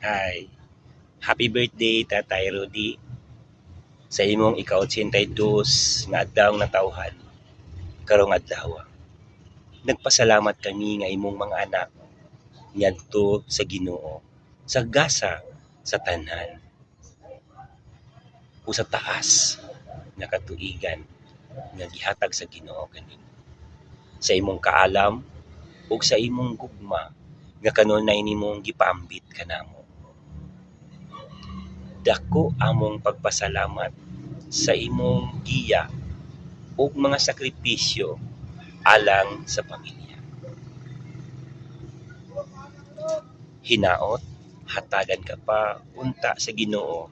Ay, happy birthday Tatay Rudy. Sa imong ika-82 nga adlaw na tawhan karong adlaw. Nagpasalamat kami nga imong mga anak ngadto sa Ginoo sa gasa sa tanan o sa taas nga katuigan nga gihatag sa Ginoo kanimo. Sa imong kaalam ug sa imong gugma nga kanunay nimong gipaambit kanamo. Dako among pagpasalamat sa imong giya ug mga sakripisyo alang sa pamilya. Hinaot, hatagan ka pa unta sa Ginoo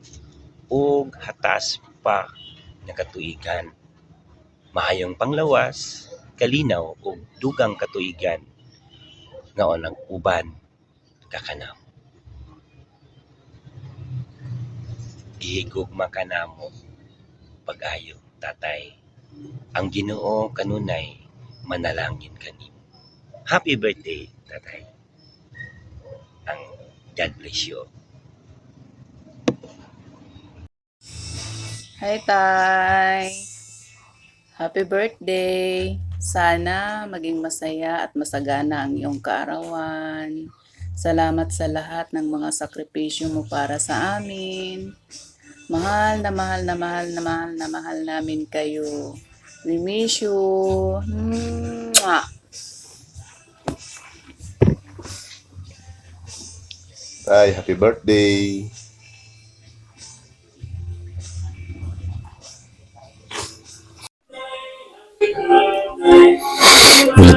ug hatas pa nga katuigan. Mahayong panglawas, kalinaw ug dugang katuigan nga onang uban kakanamo. Gihigugma kanamo pag-ayo, tatay. Ang Ginoo kanunay manalangin kanimo. Happy birthday, tatay. Ang God bless you. Hi, Tay! Happy birthday! Sana maging masaya at masagana ang iyong kaarawan. Salamat sa lahat ng mga sakripisyo mo para sa amin. Mahal na mahal na mahal na mahal na mahal namin kayo. We miss you. Mwah! Tay, happy birthday.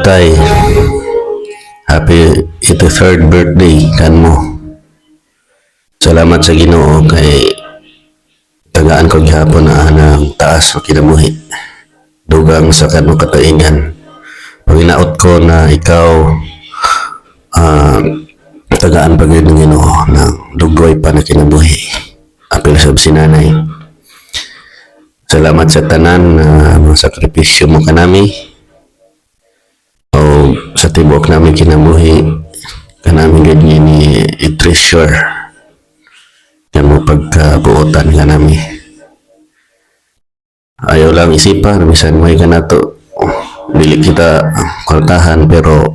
Tay, happy 83rd birthday kanmo. Salamat sa Ginoo kay tagaan ko gihapon na anang taas wa kinabuhi. Dugang sa kanmo katuigan. Panginaot ko na ikaw tagaan pa gyud ng Ginoo na dugoy pa na kinabuhi. Apil sa sinanay. Salamat sa tanan na mga sakripisyo mo kanami. Sa tibok namin kinabuhi kanami gid ni i-treasure yan mo pagkabuotan ka nami. Ayaw lang isipan bisan mo ka nato dili kita kwartahan pero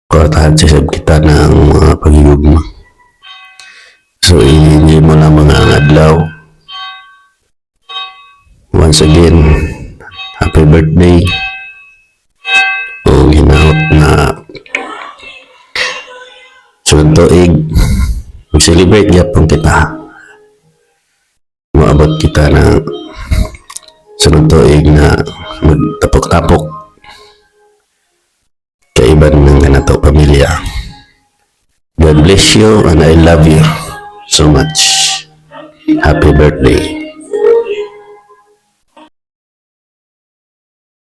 kwartahan sa kita ng mga pagigugma. So i-enjoy mo lang mga adlaw. Once again, happy birthday. O ginaot na sunod tuig mag-celebrate yapon kita. Maabot kita na sunod tuig na magtapok-tapok kaiban ng ganato pamilya. God bless you and I love you so much. Happy birthday.